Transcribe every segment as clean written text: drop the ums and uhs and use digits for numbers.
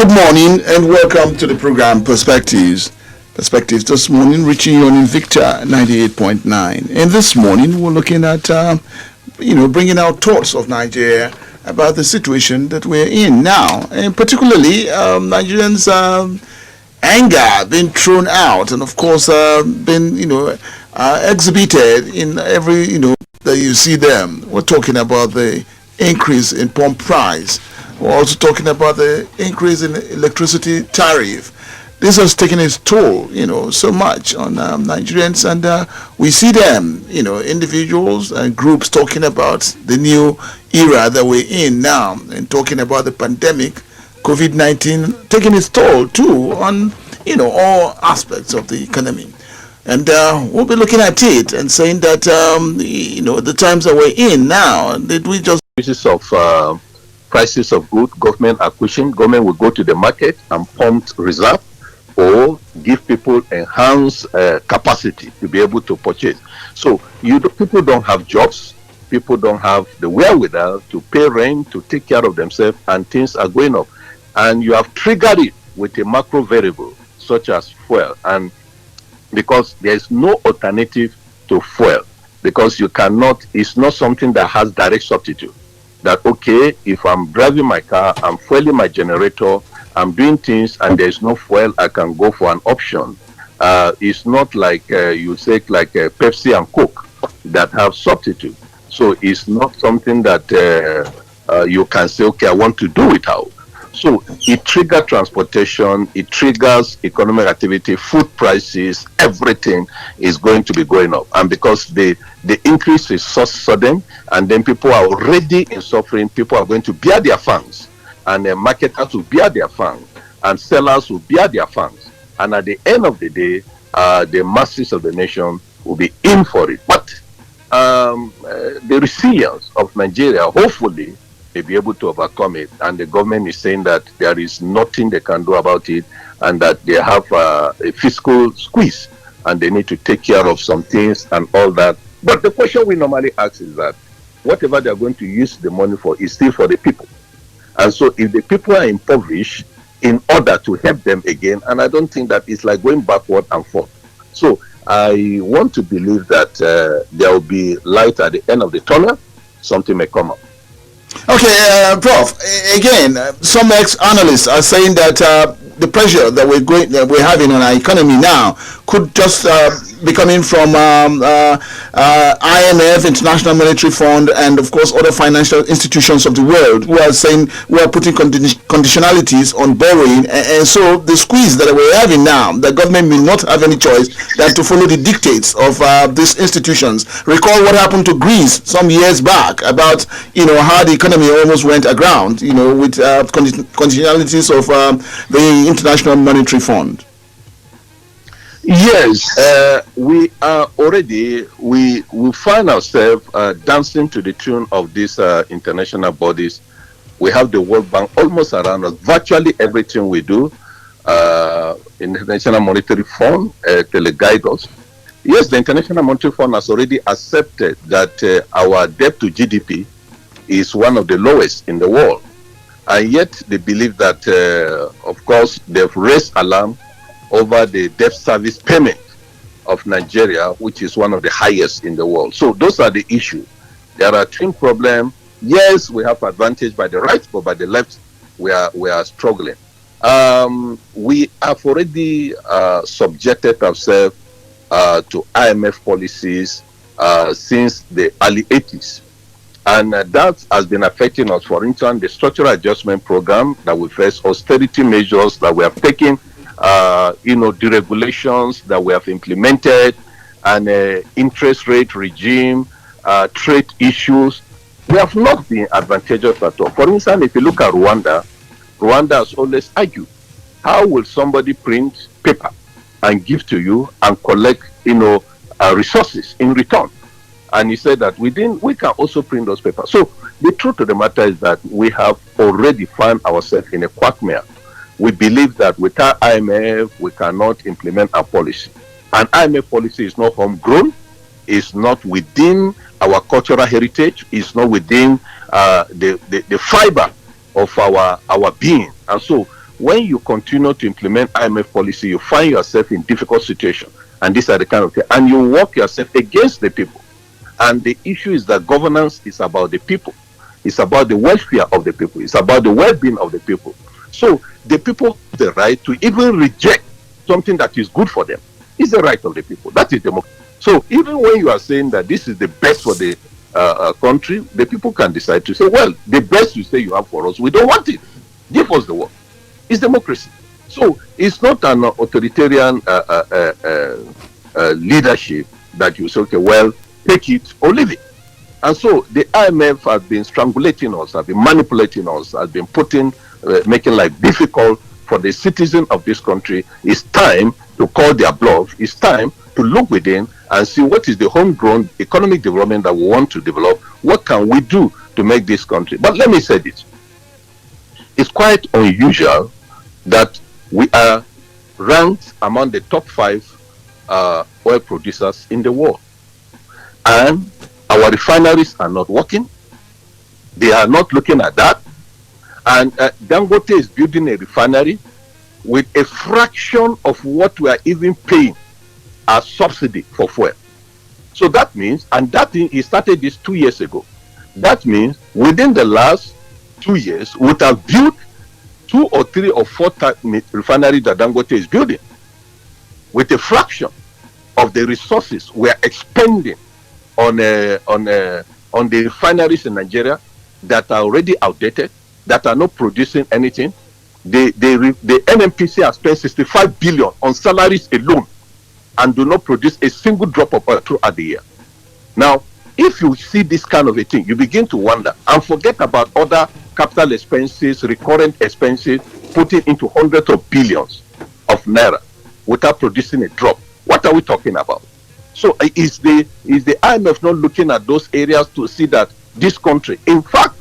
Good morning and welcome to the program Perspectives. Perspectives this morning reaching you on Invicta 98.9. And this morning we're looking at, bringing out thoughts of Nigeria about the situation that we're in now. And particularly Nigerians' anger being thrown out and of course exhibited in every, that you see them. We're talking about the increase in pump price. We're also talking about the increase in electricity tariff. This has taken its toll, so much on Nigerians, and we see them, individuals and groups talking about the new era that we're in now, and talking about the pandemic, COVID-19, taking its toll too on, all aspects of the economy. And we'll be looking at it and saying that, the times that we're in now, did we just... Prices of goods, government acquisition, government will go to the market and pump reserve or give people enhanced capacity to be able to purchase. So people don't have jobs, people don't have the wherewithal to pay rent, to take care of themselves, and things are going up. And you have triggered it with a macro variable such as fuel, and because there is no alternative to fuel, because it's not something that has direct substitute. That okay, if I'm driving my car, I'm fueling my generator, I'm doing things and there's no fuel, I can go for an option. It's not like you say like Pepsi and Coke that have substitute. So it's not something that you can say, okay, I want to do without. So it triggers transportation, it triggers economic activity, food prices, everything is going to be going up. And because the increase is so sudden, and then people are already in suffering, people are going to bear their fangs, and the marketers will bear their fangs, and sellers will bear their fangs. And at the end of the day, the masses of the nation will be in for it. But the resilience of Nigeria, hopefully, may be able to overcome it, and the government is saying that there is nothing they can do about it, and that they have a fiscal squeeze and they need to take care of some things and all that. But the question we normally ask is that whatever they are going to use the money for is still for the people. And so if the people are impoverished, in order to help them again, and I don't think that it's like going backward and forth. So I want to believe that there will be light at the end of the tunnel, something may come up. Okay, Prof. Again, some ex-analysts are saying that the pressure that we're having on our economy now could just be coming from IMF, International Monetary Fund, and of course other financial institutions of the world who are saying we are putting conditionalities on borrowing, and so the squeeze that we're having now, the government may not have any choice than to follow the dictates of these institutions. Recall what happened to Greece some years back about how the economy almost went aground, with conditionalities of the International Monetary Fund. Yes, we are already, we find ourselves dancing to the tune of these international bodies. We have the World Bank almost around us. Virtually everything we do, International Monetary Fund, guide us. Yes, the International Monetary Fund has already accepted that our debt to GDP is one of the lowest in the world. And yet they believe that, of course, they've raised alarm over the debt service payment of Nigeria, which is one of the highest in the world. So those are the issues. There are twin problems. Yes, we have advantage by the right, but by the left, we are struggling. We have already subjected ourselves to IMF policies since the early 80s. And that has been affecting us. For instance, the structural adjustment program that we face, austerity measures that we have taken, deregulations that we have implemented, and interest rate regime, trade issues, we have not been advantageous at all. For instance, if you look at Rwanda has always argued, how will somebody print paper and give to you and collect, resources in return? And he said that we can also print those papers. So the truth of the matter is that we have already found ourselves in a quagmire. We believe that without IMF, we cannot implement our policy. And IMF policy is not homegrown, is not within our cultural heritage, is not within the fiber of our being. And so when you continue to implement IMF policy, you find yourself in difficult situation. And these are the kind of things. And you work yourself against the people. And the issue is that governance is about the people. It's about the welfare of the people. It's about the well-being of the people. So the people have the right to even reject something that is good for them. It's the right of the people. That is democracy. So even when you are saying that this is the best for the country, the people can decide to say, well, the best you say you have for us, we don't want it. Give us the work. It's democracy. So it's not an authoritarian leadership that you say, okay, well, take it or leave it. And so the IMF has been strangulating us, has been manipulating us, has been making life difficult for the citizens of this country. It's time to call their bluff. It's time to look within and see what is the homegrown economic development that we want to develop. What can we do to make this country? But let me say this. It's quite unusual that we are ranked among the top 5 oil producers in the world. And our refineries are not working. They are not looking at that. And Dangote is building a refinery with a fraction of what we are even paying as subsidy for fuel. So that means, and that thing, he started this 2 years ago. That means within the last 2 years, we would have built 2 or 3 or 4 refineries that Dangote is building with a fraction of the resources we are expending on the refineries in Nigeria that are already outdated, that are not producing anything. The NNPC has spent 65 billion on salaries alone and do not produce a single drop of oil throughout the year. Now, if you see this kind of a thing, you begin to wonder and forget about other capital expenses, recurrent expenses, putting into hundreds of billions of naira without producing a drop. What are we talking about? So is the IMF not looking at those areas to see that this country, in fact,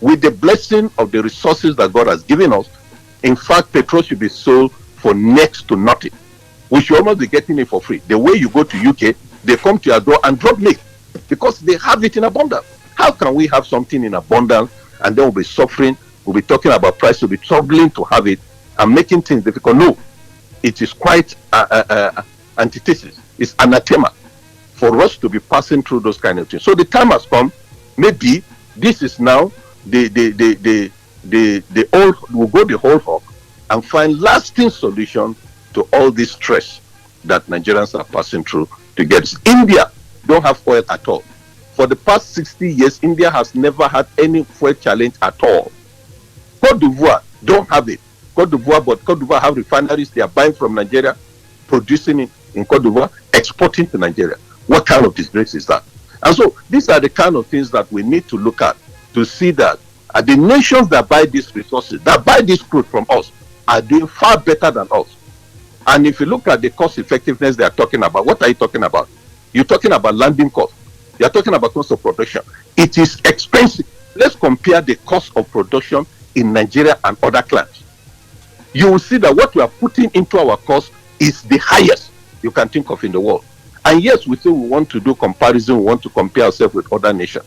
with the blessing of the resources that God has given us, in fact, petrol should be sold for next to nothing. We should almost be getting it for free. The way you go to UK, they come to your door and drop milk because they have it in abundance. How can we have something in abundance and then we'll be suffering, we'll be talking about price, we'll be struggling to have it and making things difficult? No, it is quite antithesis. It's anathema for us to be passing through those kind of things. So the time has come. Maybe this is now the old, we'll go the whole hog and find lasting solution to all this stress that Nigerians are passing through to get. India don't have oil at all. For the past 60 years, India has never had any fuel challenge at all. Cote d'Ivoire don't have it. Cote d'Ivoire have refineries. They are buying from Nigeria, producing it in Cote d'Ivoire, exporting to Nigeria. What kind of disgrace is that? And so these are the kind of things that we need to look at to see that the nations that buy these resources, that buy this crude from us, are doing far better than us. And if you look at the cost effectiveness they are talking about, what are you talking about? You're talking about landing cost. You're talking about cost of production. It is expensive. Let's compare the cost of production in Nigeria and other clients. You will see that what we are putting into our cost is the highest you can think of in the world. And yes, we say we want to do comparison, we want to compare ourselves with other nations.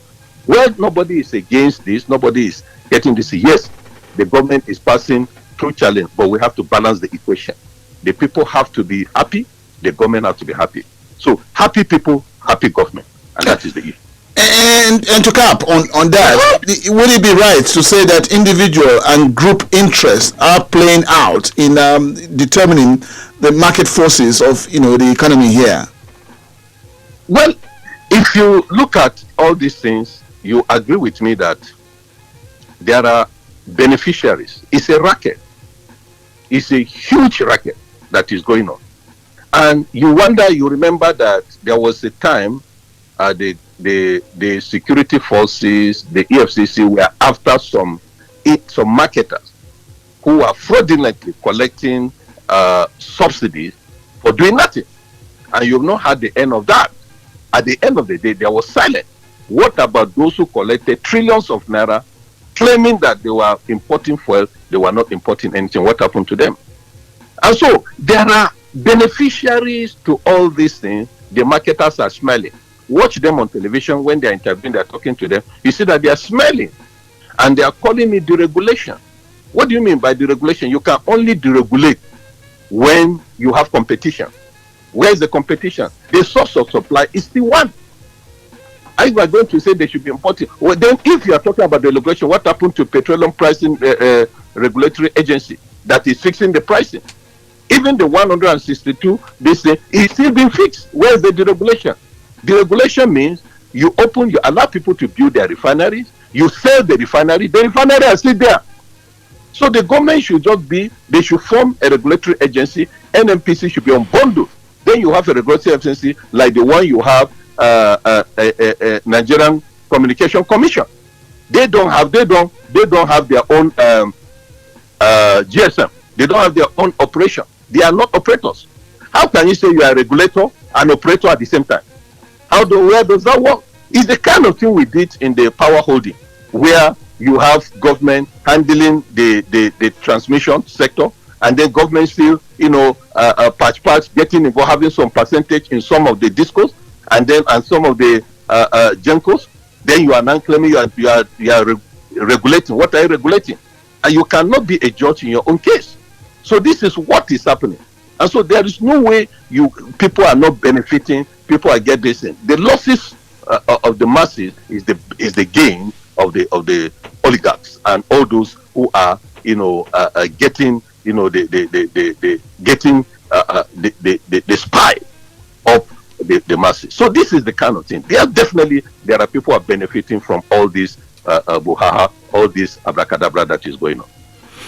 Well, nobody is against this, nobody is getting this. Yes, the government is passing through challenge, but we have to balance the equation. The people have to be happy, the government has to be happy. So happy people, happy government. And that is the issue. And to cap on that, would it be right to say that individual and group interests are playing out in determining the market forces of the economy here? Well, if you look at all these things, you agree with me that there are beneficiaries. It's a racket. It's a huge racket that is going on. And you remember that there was a time the security forces, the EFCC were after some marketers who were fraudulently collecting subsidies for doing nothing. And you've not had the end of that. At the end of the day, there was silence. What about those who collected trillions of naira, claiming that they were importing fuel, they were not importing anything? What happened to them? And so there are beneficiaries to all these things. The marketers are smiling. Watch them on television when they are interviewing, they are talking to them. You see that they are smiling and they are calling it deregulation. What do you mean by deregulation? You can only deregulate when you have competition. Where is the competition? The source of supply is still one. If you are going to say they should be importing, well, then if you are talking about the regulation, what happened to petroleum pricing regulatory agency that is fixing the pricing? Even the 162, they say it's still being fixed. Where is the deregulation? Deregulation means you allow people to build their refineries, you sell the refinery is still there. So the government should they should form a regulatory agency, NNPC should be unbundled. Then you have a regulatory agency like the one you have, Nigerian Communication Commission. They don't have their own GSM. They don't have their own operation. They are not operators. How can you say you are a regulator and operator at the same time? Where does that work? It's the kind of thing we did in the power holding, where you have government handling the transmission sector, and then government still, patch getting involved, having some percentage in some of the discos, and some of the gencos. Then you are now claiming you are regulating. What are you regulating? And you cannot be a judge in your own case. So this is what is happening, and so there is no way people are not benefiting. People are getting this in. The losses of the masses is the gain of the oligarchs and all those who are getting the spy of the masses. So this is the kind of thing. There are people who are benefiting from all this buhaha, all this abracadabra that is going on.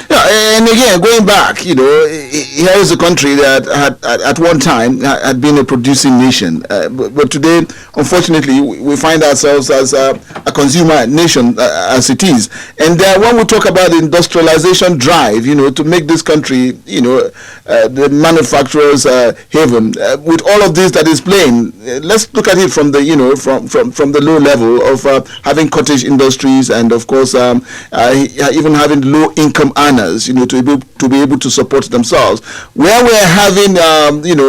Yeah, and again, going back, here is a country that at one time had been a producing nation, but today, unfortunately, we find ourselves as a consumer nation as it is. And when we talk about the industrialization drive, to make this country, the manufacturers' haven, with all of this that is playing, let's look at it from the, from the low level of having cottage industries and, of course, even having low income earners, to be able to support themselves. Where we're having,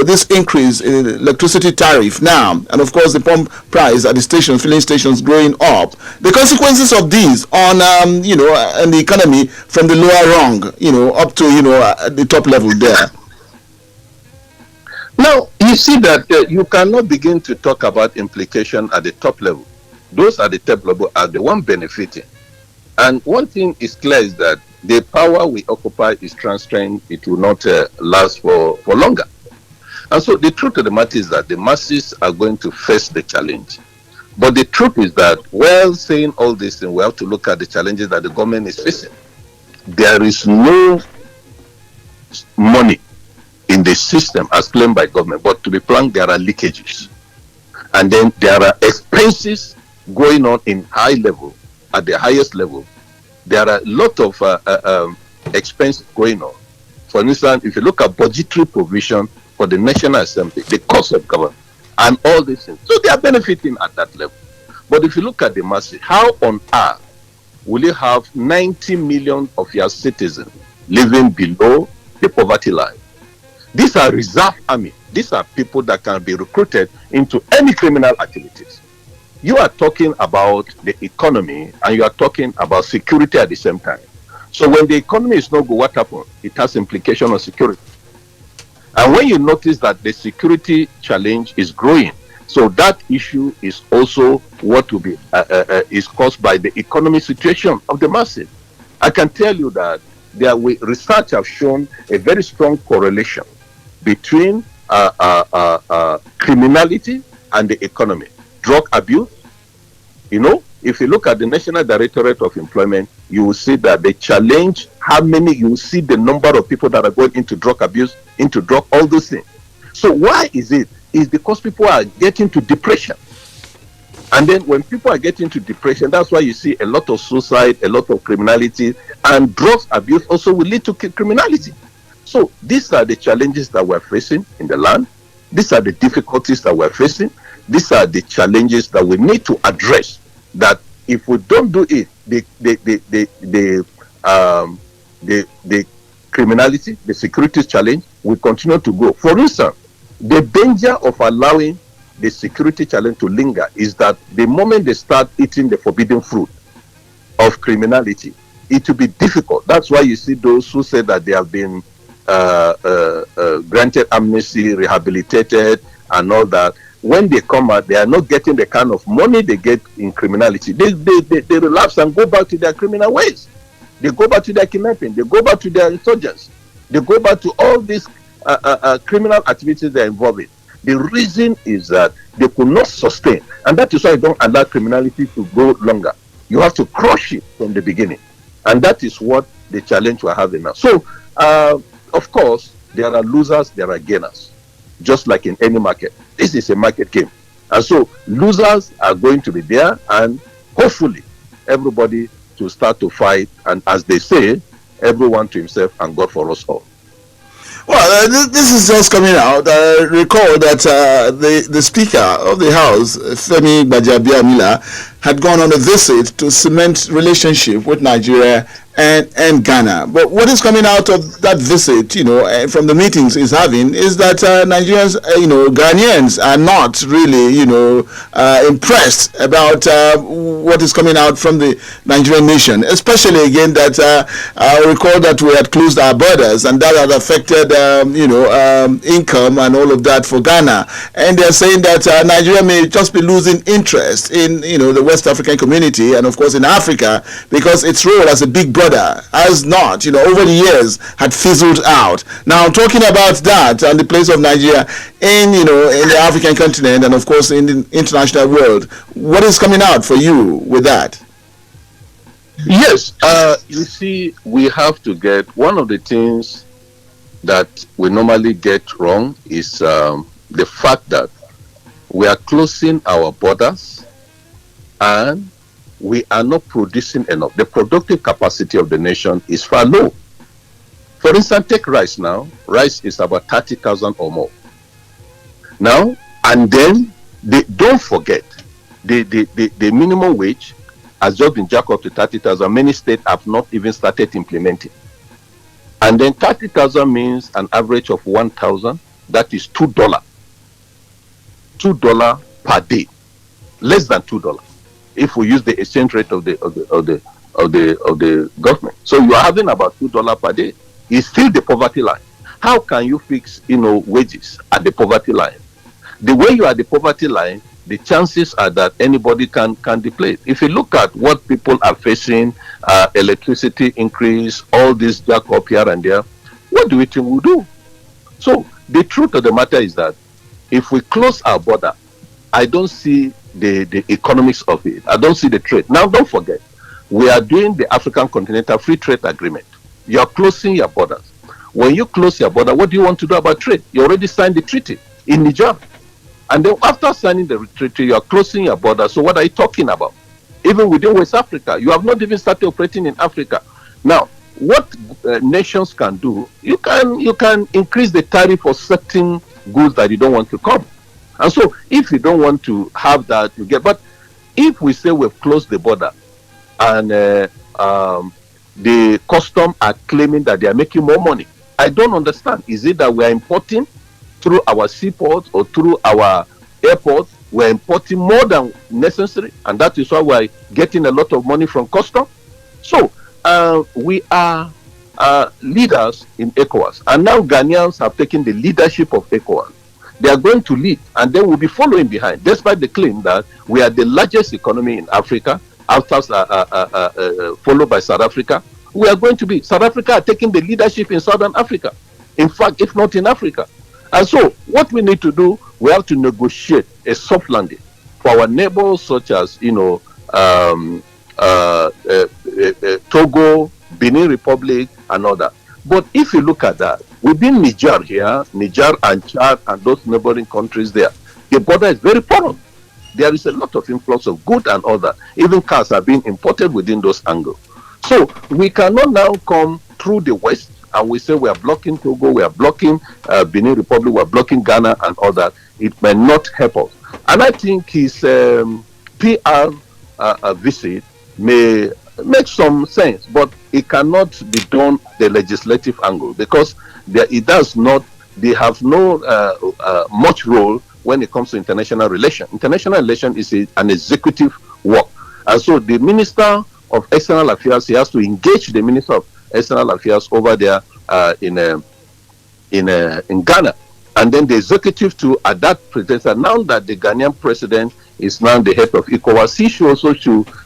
this increase in electricity tariff now, and of course the pump price at the filling stations growing up, the consequences of these on, and the economy from the lower rung, up to, the top level there. Now, you see that you cannot begin to talk about implication at the top level. Those at the top level are the one benefiting. And one thing is clear is that the power we occupy is transient. It will not last for longer. And so the truth of the matter is that the masses are going to face the challenge. But the truth is that while saying all this thing, we have to look at the challenges that the government is facing. There is no money in the system as claimed by government, but to be frank, there are leakages. And then there are expenses going on in high level, at the highest level. There are a lot of expenses going on. For instance, if you look at budgetary provision for the National Assembly, the cost of government, and all these things. So they are benefiting at that level. But if you look at the masses, how on earth will you have 90 million of your citizens living below the poverty line? These are reserve army. These are people that can be recruited into any criminal activities. You are talking about the economy and you are talking about security at the same time. So when the economy is not good, what happens? It has implication on security. And when you notice that the security challenge is growing, so that issue is also what will be is caused by the economic situation of the masses. I can tell you that research have shown a very strong correlation between criminality and the economy. Drug abuse, if you look at the National Directorate of Employment, you will see that the challenge, you will see the number of people that are going into drug abuse, into drug, all those things. So why is it? It's because people are getting to depression. And then when people are getting to depression, that's why you see a lot of suicide, a lot of criminality, and drug abuse also will lead to criminality. So these are the challenges that we're facing in the land. These are the difficulties that we're facing. These are the challenges that we need to address. That if we don't do it, the criminality, the security challenge will continue to grow. For instance, the danger of allowing the security challenge to linger is that the moment they start eating the forbidden fruit of criminality, it will be difficult. That's why you see those who say that they have been granted amnesty, rehabilitated, and all that. When they come out, they are not getting the kind of money they get in criminality. They relapse and go back to their criminal ways. They go back to their kidnapping. They go back to their insurgents. They go back to all these criminal activities they're involved in. The reason is that they could not sustain, and that is why you don't allow criminality to go longer. You have to crush it from the beginning, and that is what the challenge we're having now. So, of course, there are losers, there are gainers, just like in any market. This is a market game, and so losers are going to be there, and hopefully everybody to start to fight, and as they say, everyone to himself and God for us all. Well, this is just coming out. I recall that the Speaker of the House, Femi Gbajabiamila, had gone on a visit to cement relationship with Nigeria and Ghana. But what is coming out of that visit, from the meetings he's having, is that Nigerians, Ghanaians are not really, impressed about what is coming out from the Nigerian nation. Especially again that I recall that we had closed our borders, and that had affected, income and all of that for Ghana. And they're saying that Nigeria may just be losing interest in, the West African community, and of course in Africa, because its role as a big brother has not, over the years had fizzled out. Now, talking about that and the place of Nigeria in, in the African continent, and of course in the international world, what is coming out for you with that? Yes, you see, we have to get, one of the things that we normally get wrong is the fact that we are closing our borders and we are not producing enough. The productive capacity of the nation is far low. For instance, take rice now. Rice is about 30,000 or more. Now, and then, don't forget, the minimum wage has just been jacked up to 30,000. Many states have not even started implementing. And then 30,000 means an average of 1,000. That is $2. $2 per day. Less than $2. If we use the exchange rate of the government. So you are having about $2 per day. It's still the poverty line. How can you fix, wages at the poverty line? The way you are at the poverty line, the chances are that anybody can deplete. If you look at what people are facing, electricity increase, all this jack up here and there, what do we think we'll do? So the truth of the matter is that if we close our border, I don't see the economics of it. I don't see the trade. Now, don't forget, we are doing the African Continental Free Trade Agreement. You are closing your borders. When you close your border, what do you want to do about trade? You already signed the treaty in Niger. And then after signing the treaty, you are closing your border. So what are you talking about? Even within West Africa, you have not even started operating in Africa. Now, what nations can do, you can increase the tariff for certain goods that you don't want to come. And so if you don't want to have that, you get. But if we say we've closed the border and the custom are claiming that they are making more money, I don't understand. Is it that we are importing through our seaports or through our airports? We're importing more than necessary, and that is why we're getting a lot of money from custom. So we are leaders in ECOWAS, and now Ghanaians have taken the leadership of ECOWAS. They are going to lead, and then we'll be following behind, despite the claim that we are the largest economy in Africa, after followed by South Africa. We are going to be, South Africa are taking the leadership in Southern Africa. In fact, if not in Africa. And so, what we need to do, we have to negotiate a soft landing for our neighbors, such as, Togo, Benin Republic, and other. But if you look at that, within Niger here, Niger and Chad and those neighboring countries there, the border is very porous. There is a lot of influx of goods and other. Even cars are being imported within those angles. So we cannot now come through the West and we say we are blocking Togo, we are blocking Benin Republic, we are blocking Ghana and all that. It may not help us. And I think his PR visit may make some sense, but it cannot be done the legislative angle, because it does not, they have no much role when it comes to international relations. International relations is an executive work. And so the Minister of External Affairs, he has to engage the Minister of External Affairs over there in Ghana. And then the executive too, at that president, now that the Ghanaian president is now the head of ECOWAS, he should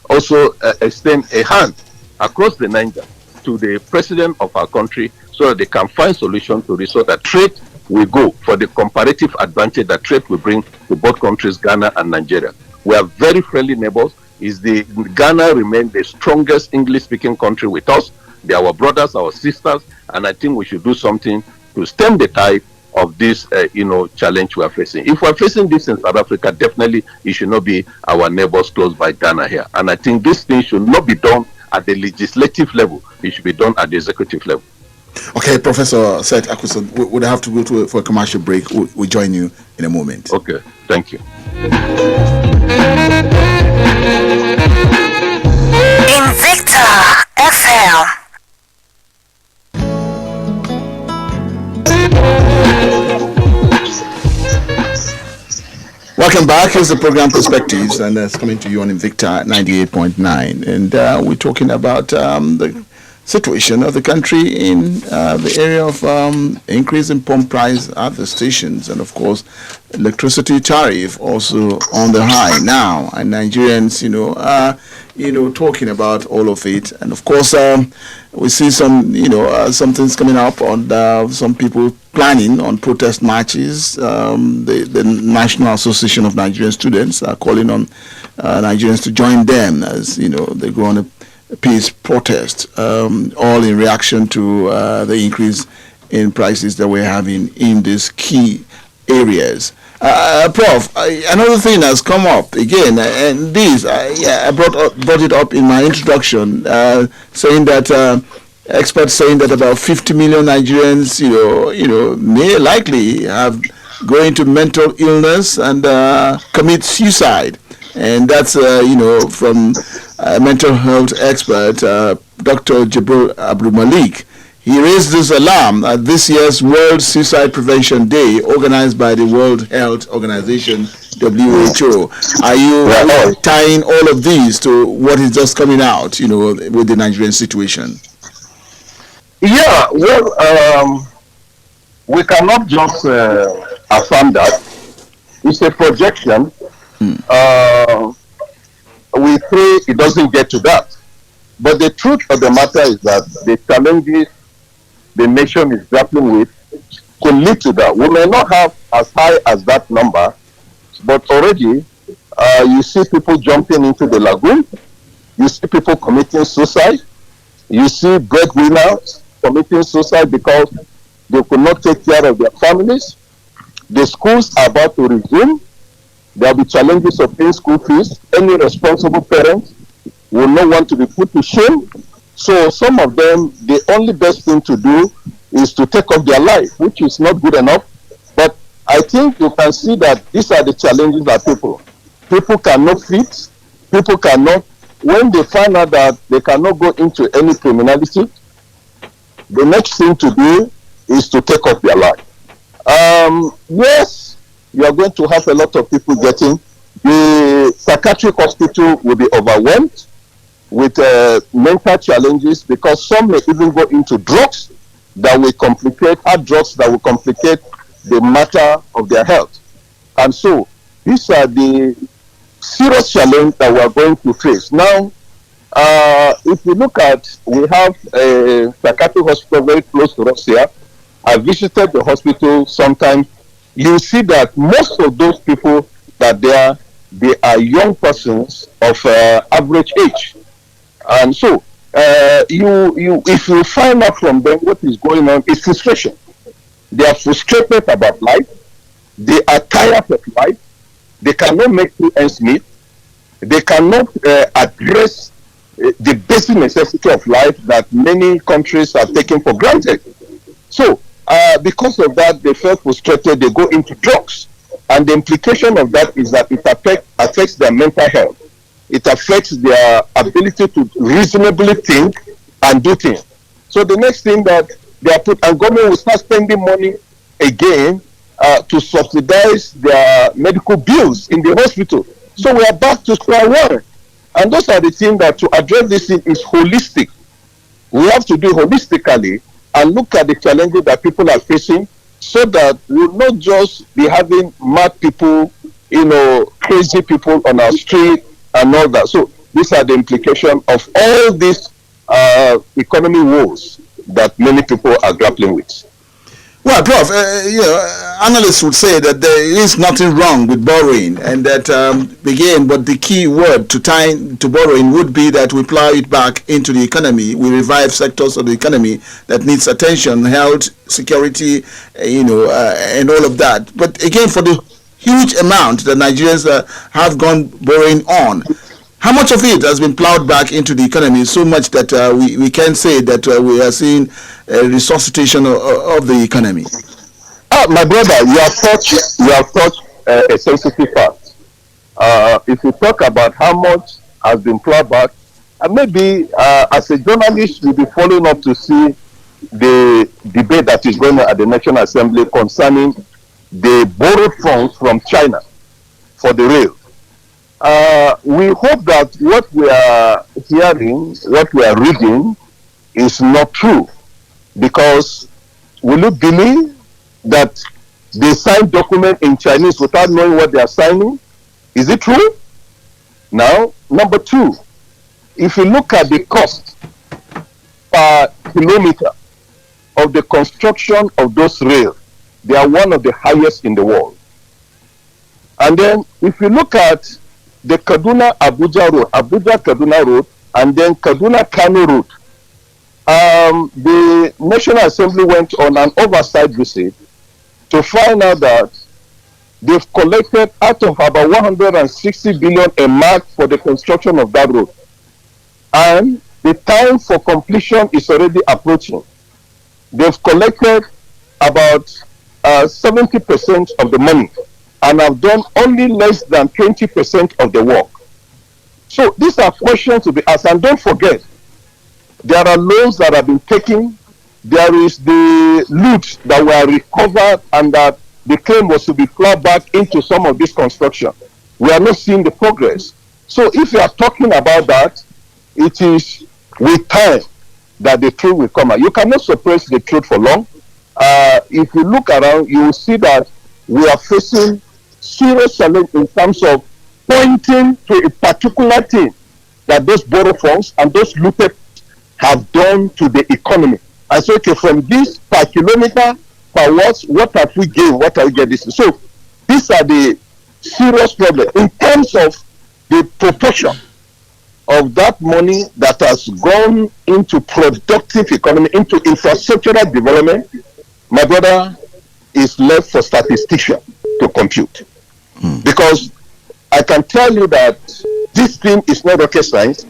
also extend a hand across the Niger to the president of our country so that they can find solutions to this, so that trade will go for the comparative advantage that trade will bring to both countries, Ghana and Nigeria. We are very friendly neighbors. Ghana remains the strongest English-speaking country with us. They are our brothers, our sisters, and I think we should do something to stem the tide of this, challenge we are facing. If we are facing this in South Africa, definitely it should not be our neighbors close by Ghana here. And I think this thing should not be done at the legislative level. It should be done at the executive level. Okay, Professor Seth Akwison, we would have to go for a commercial break. We'll join you in a moment. Okay, thank you. Invicta FM. Welcome back. Here's the program Perspectives, and it's coming to you on Invicta 98.9. And we're talking about the situation of the country in the area of increase in pump price at the stations, and of course electricity tariff also on the high now, and Nigerians are talking about all of it. And of course we see some something's coming up on some people planning on protest marches. The National Association of Nigerian Students are calling on Nigerians to join them as they go on a peace protest, all in reaction to the increase in prices that we're having in these key areas. Prof, another thing has come up again, and this I brought it up in my introduction, saying that experts saying that about 50 million Nigerians, may likely have go into mental illness and commit suicide. And that's, from a mental health expert, Dr. Jibril Abdul Malik. He raised this alarm at this year's World Suicide Prevention Day, organized by the World Health Organization, WHO. Are you tying all of these to what is just coming out, with the Nigerian situation? Yeah, well, we cannot just affirm that. It's a projection. We pray it doesn't get to that. But the truth of the matter is that the challenges the nation is grappling with could lead to that. We may not have as high as that number, but already you see people jumping into the lagoon, you see people committing suicide, you see breadwinners committing suicide because they could not take care of their families. The schools are about to resume. There will be challenges of paying school fees. Any responsible parent will not want to be put to shame. So some of them, the only best thing to do is to take off their life, which is not good enough. But I think you can see that these are the challenges that people cannot fit. People cannot, when they find out that they cannot go into any criminality, the next thing to do is to take off their life. Yes, you are going to have a lot of people getting. The psychiatric hospital will be overwhelmed with mental challenges, because some may even go into drugs that will complicate, hard drugs that will complicate the matter of their health. And so these are the serious challenges that we are going to face. Now, if you look at, we have a psychiatric hospital very close to us here. I visited the hospital sometimes. You see that most of those people that they are young persons of average age. And so, if you find out from them what is going on, it's frustration. They are frustrated about life. They are tired of life. They cannot make ends meet. They cannot address the basic necessity of life that many countries are taking for granted. So, because of that, they feel frustrated. They go into drugs. And the implication of that is that it affects their mental health. It affects their ability to reasonably think and do things. So the next thing that they are put, and government will start spending money again to subsidize their medical bills in the hospital. So we are back to square one. And those are the things that to address this thing is holistic. We have to do holistically and look at the challenges that people are facing so that we'll not just be having mad people, crazy people on our street and all that. So these are the implications of all these economy woes that many people are grappling with. Well, Prof, analysts would say that there is nothing wrong with borrowing, and that again, but the key word to tie to borrowing would be that we plow it back into the economy. We revive sectors of the economy that needs attention, health, security, and all of that. But again, for the huge amount that Nigerians have gone borrowing on, how much of it has been plowed back into the economy so much that we can say that we are seeing a resuscitation of the economy? My brother, you have touched a sensitive part. If you talk about how much has been plowed back, maybe as a journalist, you'll be following up to see the debate that is going on at the National Assembly concerning the borrowed funds from China for the rail. We hope that what we are hearing, what we are reading, is not true, because will you believe that they sign document in Chinese without knowing what they are signing? Is it true? Now, number two, if you look at the cost per kilometer of the construction of those rails, they are one of the highest in the world. And then if you look at the Kaduna-Abuja road, Abuja-Kaduna road, and then Kaduna-Kano road, the National Assembly went on an oversight visit to find out that they've collected out of about 160 billion a month for the construction of that road. And the time for completion is already approaching. They've collected about 70% of the money and have done only less than 20% of the work. So these are questions to be asked. And don't forget, there are loans that have been taken. There is the loot that were recovered and that the claim was to be plowed back into some of this construction. We are not seeing the progress. So if you are talking about that, it is with time that the truth will come out. You cannot suppress the truth for long. If you look around, you will see that we are facing serious challenge in terms of pointing to a particular thing that those borrowed funds and those looted have done to the economy. And so, okay, from this per kilometer, per what have we gained? What have we get this? So these are the serious problems in terms of the proportion of that money that has gone into productive economy, into infrastructural development. My brother, is left for statistician to compute. Because I can tell you that this thing is not rocket science.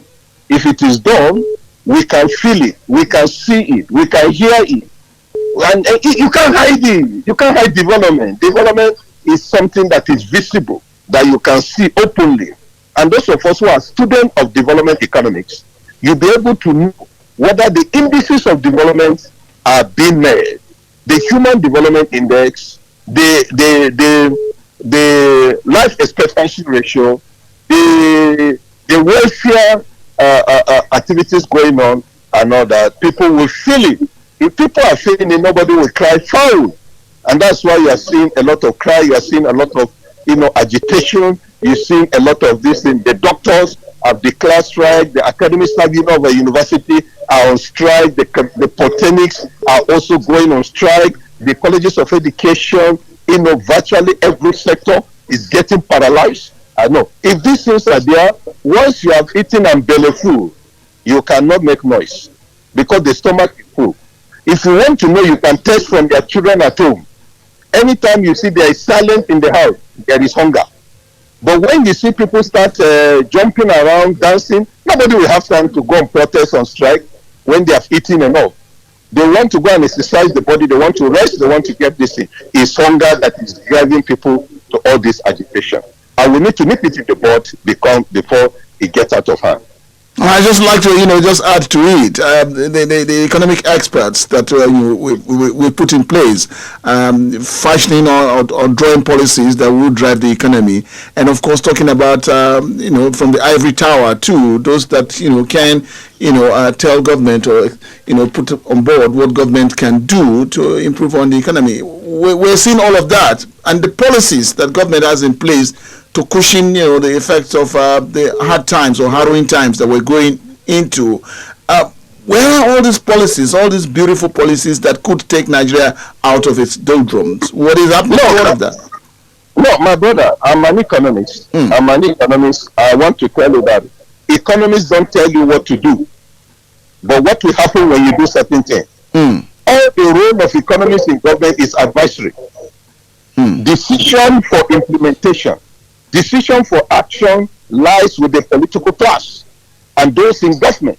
If it is done, we can feel it, we can see it, we can hear it. And you can't hide it. You can't hide development. Development is something that is visible, that you can see openly. And those of us who are students of development economics, you'll be able to know whether the indices of development are being made. The Human Development Index, the life expectancy ratio, the welfare activities going on, and all that. People will feel it. If people are feeling it, nobody will cry foul. And that's why you are seeing a lot of cry. You are seeing a lot of agitation. You're seeing a lot of this in the doctors have declared strike. The academic staff of a university are on strike. The polytechnics are also going on strike. The colleges of education, virtually every sector is getting paralyzed. I know. If these things are there, once you have eaten and belly full, you cannot make noise because the stomach is full. If you want to know, you can test from your children at home. Anytime you see there is silence in the house, there is hunger. But when you see people start jumping around, dancing, nobody will have time to go and protest on strike when they have eaten enough. They want to go and exercise the body, they want to rest, they want to get this thing. It's hunger that is driving people to all this agitation. And we need to nip it in the bud before it gets out of hand. I just like to, just add to it. The economic experts that we put in place, fashioning or drawing policies that will drive the economy, and of course talking about, from the ivory tower too, those that can, tell government or put on board what government can do to improve on the economy. We're seeing all of that, and the policies that government has in place to cushion, the effects of the hard times or harrowing times that we're going into. Where are all these policies, all these beautiful policies that could take Nigeria out of its doldrums? What is happening to all of that? No, my brother, I'm an economist. I'm an economist. I want to tell you that economists don't tell you what to do, but what will happen when you do certain things. All the role of economists in government is advisory. Decision for implementation, decision for action lies with the political class and those in government.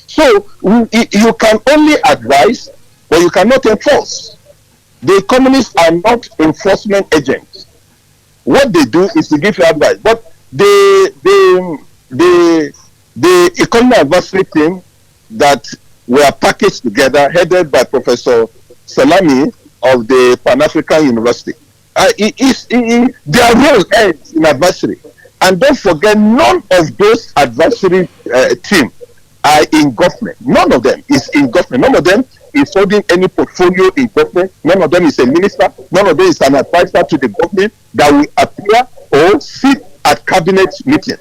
So you can only advise, but you cannot enforce. The economists are not enforcement agents. What they do is to give you advice. But the economic advisory team that were packaged together, headed by Professor Salami of the Pan-African University, their role ends in advisory. And don't forget, none of those advisory team are in government. None of them is in government. None of them is holding any portfolio in government. None of them is a minister. None of them is an advisor to the government that will appear or sit at cabinet meeting.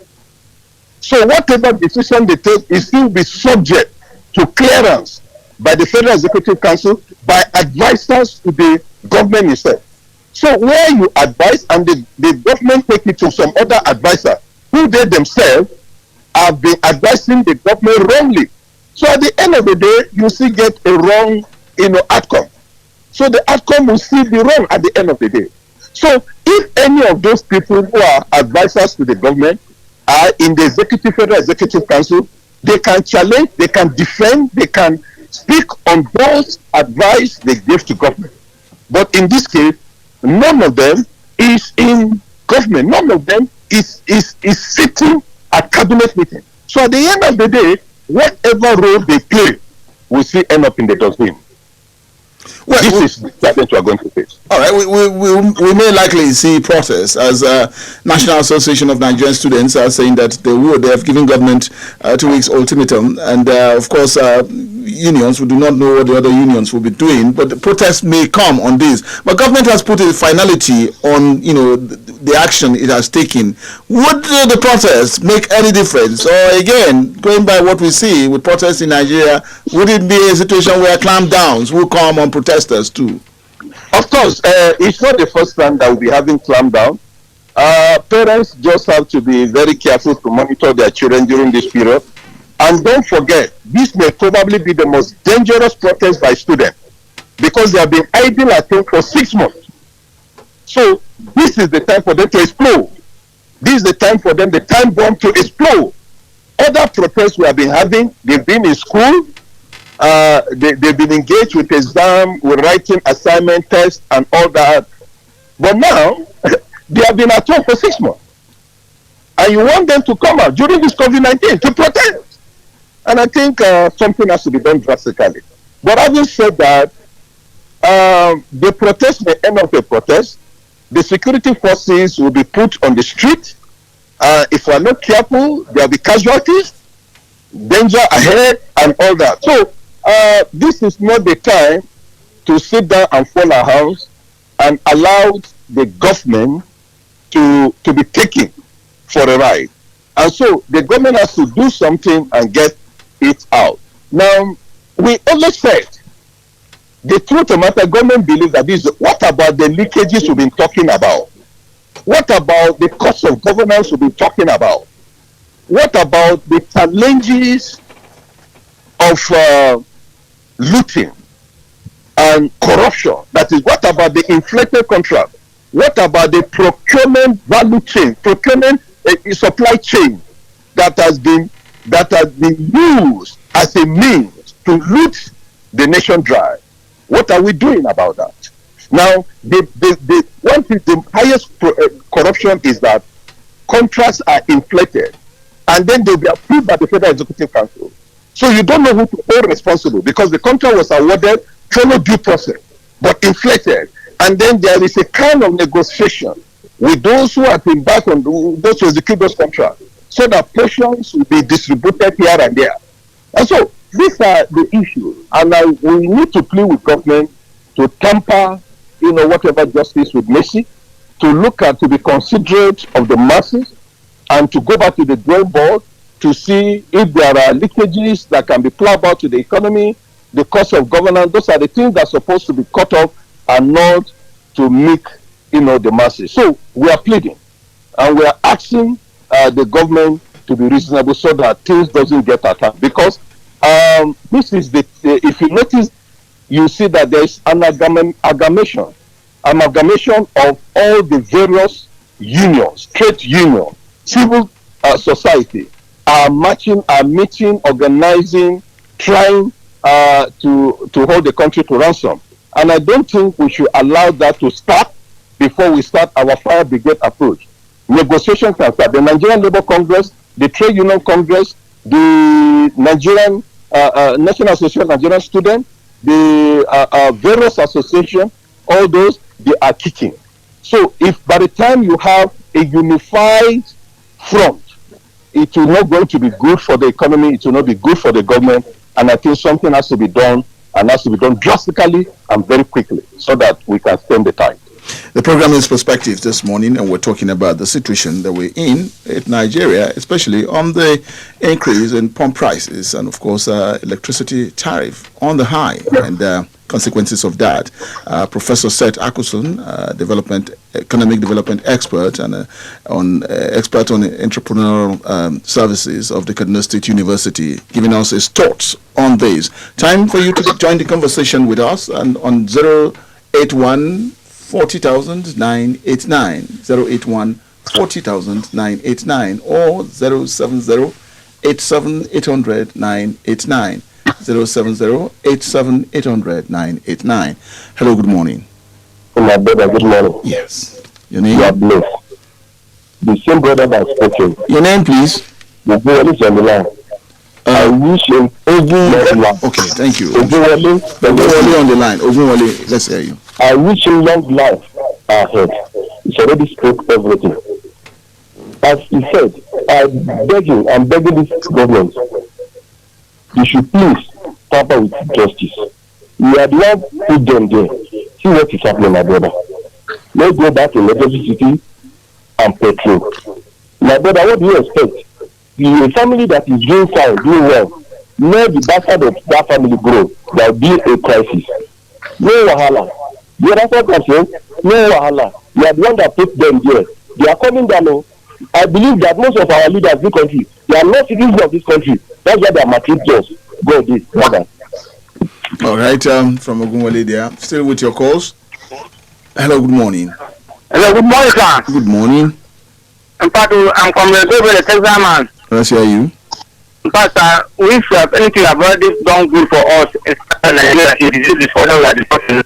So whatever decision they take is still be subject to clearance by the Federal Executive Council, by advisors to the government itself. So where you advise and the government take it to some other advisor who they themselves have been advising the government wrongly. So at the end of the day, you still get a wrong, outcome. So the outcome will still be wrong at the end of the day. So if any of those people who are advisors to the government are in the Federal Executive Council, they can challenge, they can defend, they can speak on those advice they give to government. But in this case, none of them is in government. None of them is sitting at cabinet meeting. So at the end of the day, whatever role they play will still end up in the dustbin. Well, this is the challenge we are going to face. All right, we may likely see protests, as National Association of Nigerian Students are saying that they have given government 2 weeks ultimatum, and of course unions, we do not know what the other unions will be doing, but the protests may come on this. But government has put a finality on the action it has taken. Would the protests make any difference, or again, going by what we see with protests in Nigeria, would it be a situation where clampdowns will come on protesters too? Of course, it's not the first time that we'll be having clampdown. Parents just have to be very careful to monitor their children during this period. And don't forget, this may probably be the most dangerous protest by students, because they have been idle at home for 6 months. So this is the time for them to explode. This is the time for them, the time bomb to explode. Other protests we have been having, they've been in school, they've been engaged with exam, with writing assignment, tests, and all that. But now, they have been at home for 6 months. And you want them to come out during this COVID-19 to protest. And I think something has to be done drastically. But having said that, the protest may end up a protest. The security forces will be put on the street. If we're not careful, there will be casualties, danger ahead, and all that. So this is not the time to sit down and fall our house and allow the government to be taken for a ride. And so the government has to do something and get it out. Now, we always said, the truth of the matter, government believes that this. What about the leakages we've been talking about? What about the cost of governance we've been talking about? What about the challenges of looting and corruption? That is, what about the inflated contract? What about the procurement value chain, procurement supply chain that has been used as a means to loot the nation dry? What are we doing about that? Now, one thing, the highest corruption is that contracts are inflated. and then they'll be approved by the Federal Executive Council. So you don't know who to hold responsible because the contract was awarded, follow due process, but inflated. And then there is a kind of negotiation with those who have been back on those who execute those contracts, so that portions will be distributed here and there. And so these are the issues, and we need to plead with government to temper, whatever justice with mercy, to be considerate of the masses, and to go back to the drawing board to see if there are leakages that can be plowed out to the economy, the cost of governance. Those are the things that are supposed to be cut off and not to make, the masses. So we are pleading, and we are asking the government to be reasonable so that things doesn't get attacked. Because this is if you notice, you see that there is an amalgamation of all the various unions, trade unions, civil society are meeting, organizing, trying to hold the country to ransom. And I don't think we should allow that to start before we start our fire brigade approach. Negotiations can start. The Nigerian Labour Congress, the Trade Union Congress, the Nigerian National Association of Nigerian Students, the various associations, all those, they are kicking. So if by the time you have a unified front, it will not going to be good for the economy, it will not be good for the government, and I think something has to be done, and has to be done drastically and very quickly so that we can stem the tide. The program is Perspectives this morning, and we're talking about the situation that we're in Nigeria, especially on the increase in pump prices and, of course, electricity tariff on the high and consequences of that. Professor Seth Akusun, economic development expert and expert on entrepreneurial services of the Kaduna State University, giving us his thoughts on this. Time for you to join the conversation with us and on 081 40,989, 081 40,989, or 070 87 989, 070 87 989. Hello, good morning. My brother, good morning. Yes. Your name? You are blessed. The same brother that spoken. Your name, please? The brother is on the line. I wish him long. Okay, thank you. Ogunwale on the line. Ogunwale, let's hear you. I wish him long life ahead. He's already spoke everything. As he said, I'm begging this government, you should please tamper with justice. We are the one put them there. See what is happening, my brother. Let's go back to electricity and petrol. My brother, what do you expect? The family that is doing fine, doing well, let the bastard of that family grow. There will be a crisis. No wahala. You understand what I'm saying? No wahala. You are the one that put them there. They are coming down. I believe that most of our leaders in this country, they are not citizens of this country. That's why they are matriculated. Go this, brother. All right, from Ogunwale there. Still with your calls. Hello, good morning. Hello, good morning, sir. Good morning. In fact, I'm from the Texas man. Let's hear you. In fact, if anything about this done good for us, it is this for that discussion.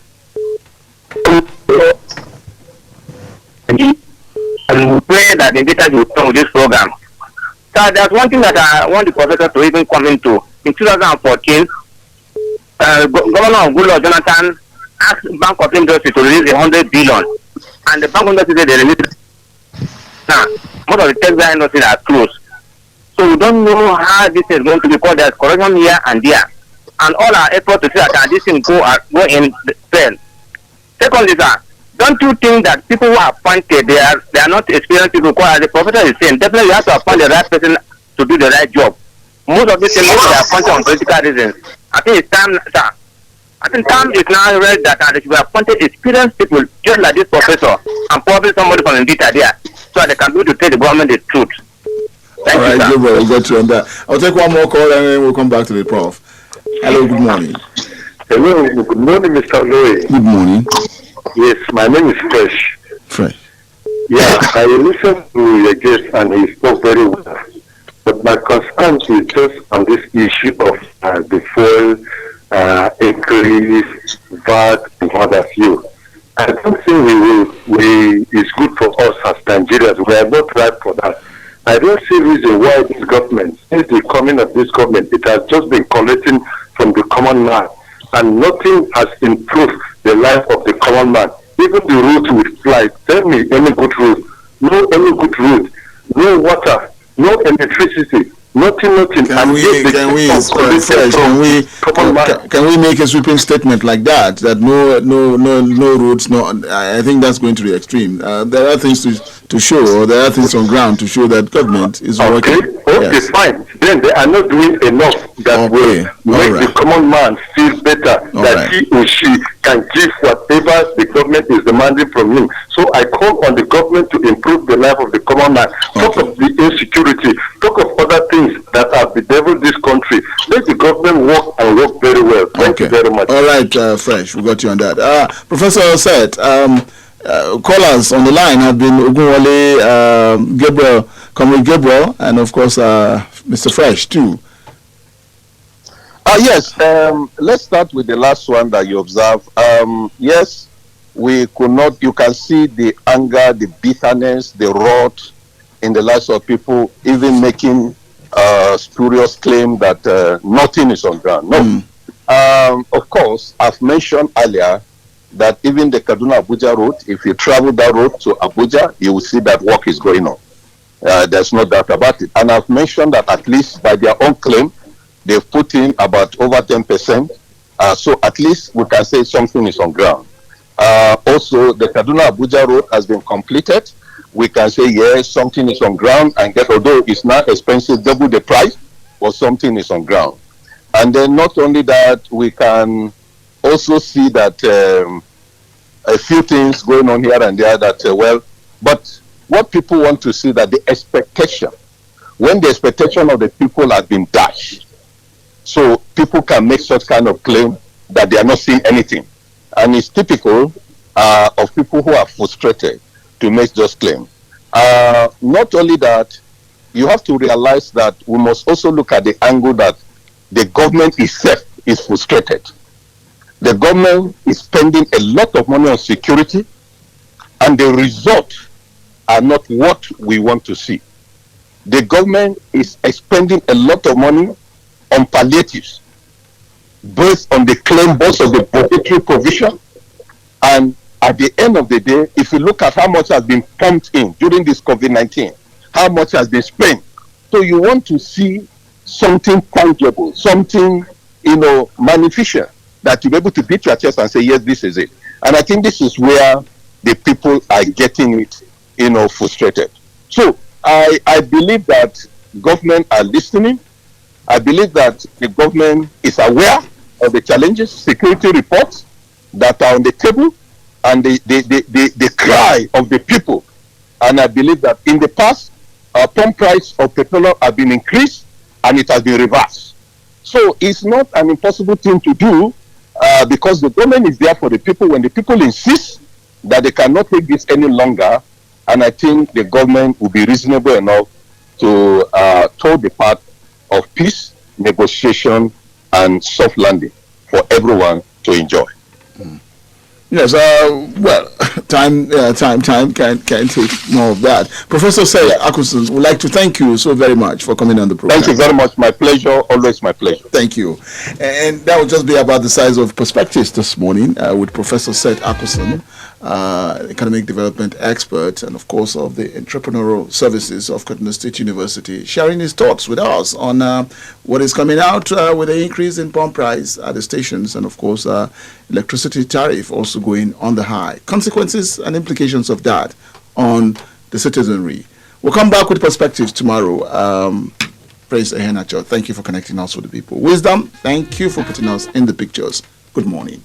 And we pray that the data will come with this program. So there's one thing that I want the professor to even come into. In 2014, Governor of Goodluck Jonathan asked Bank of Industry to release 100 billion, and the Bank of Industry said they released. Now, most of the Texas industries are closed. So we don't know how this is going to be, because there's corruption here and there. And all our efforts to see that this thing go in fail. Secondly, sir, don't you think that people who are appointed, they are not experienced people, because as the professor is saying, definitely you have to appoint the right person to do the right job. Most of these things they are appointed on political reasons. I think it's time, sir. I think time is now right that they should be appointed experienced people, just like this professor, and probably somebody from the data there, so that they can be able to tell the government the truth. All right, good, we'll get you on that. I'll take one more call and then we'll come back to the prof. Hello, good morning. Hello, good morning, Mr. Louis. Good morning. Yes, my name is Fresh. Fresh. Yeah, I listened to your guest and he spoke very well. But my concern is just on this issue of the fuel increase, VAT, and what have you. I don't think it's good for us as Nigerians. We are not right for that. I don't see reason why this government just been collecting from the common man, and nothing has improved the life of the common man. Even the road we fly, tell me any good road, no any good road, no water, no electricity, nothing. Can we make a sweeping statement like that? That no roads, no. I think that's going to the extreme. There are things to show, or there are things on ground to show that government is working. Okay, yes. Fine. Then they are not doing enough that will make the common man feel better that he or she can give whatever the government is demanding from him. So I call on the government to improve the life of the common man. Talk of the insecurity, talk of other things that have bedeviled this country. Let the government work and work very well. Thank you very much. All right, Fresh, we got you on that. Professor said, callers on the line have been Ogunwale, Gabriel, Comrade Gabriel, and of course Mr. Fresh too. Yes, let's start with the last one that you observed. Yes, we could not, you can see the anger, the bitterness, the wrath in the lives of people, even making spurious claim that nothing is on ground. No. Of course, I've mentioned earlier that even the Kaduna-Abuja road, if you travel that road to Abuja, you will see that work is going on. There's no doubt about it. And I've mentioned that at least by their own claim, they've put in about over 10%. So at least we can say something is on ground. Also, the Kaduna-Abuja road has been completed. We can say, yes, something is on ground, and get, although it's not expensive, double the price, but something is on ground. And then not only that, we can also see that a few things going on here and there that, but what people want to see that the expectation, when the expectation of the people has been dashed, so people can make such kind of claim that they are not seeing anything. And it's typical of people who are frustrated to make just claim. Not only that, you have to realize that we must also look at the angle that the government itself is frustrated. The government is spending a lot of money on security, and the results are not what we want to see. The government is expending a lot of money on palliatives, based on the claim both of the budgetary provision, and at the end of the day, if you look at how much has been pumped in during this COVID-19, how much has been spent, so you want to see something tangible, something, magnificent, that you'll be able to beat your chest and say, yes, this is it. And I think this is where the people are getting it, frustrated. So I believe that government are listening. I believe that the government is aware of the challenges, security reports that are on the table, and the cry of the people. And I believe that in the past, pump price of petroleum have been increased, and it has been reversed. So it's not an impossible thing to do, because the government is there for the people. When the people insist that they cannot take this any longer, and I think the government will be reasonable enough to toe the path of peace, negotiation, and soft landing for everyone to enjoy. Yes, time can take more of that. Professor Sey Akusun, would like to thank you so very much for coming on the program. Thank you very much. My pleasure. Always my pleasure. Thank you. And that would just be about the size of perspectives this morning with Professor Seth Akusun, economic development expert, and of course of the entrepreneurial services of Kaduna State University, sharing his thoughts with us on what is coming out with the increase in pump price at the stations, and of course electricity tariff also going on the high. Consequences and implications of that on the citizenry. We'll come back with perspectives tomorrow. Praise Ehenacho. Thank you for connecting us with the people. Wisdom, thank you for putting us in the pictures. Good morning.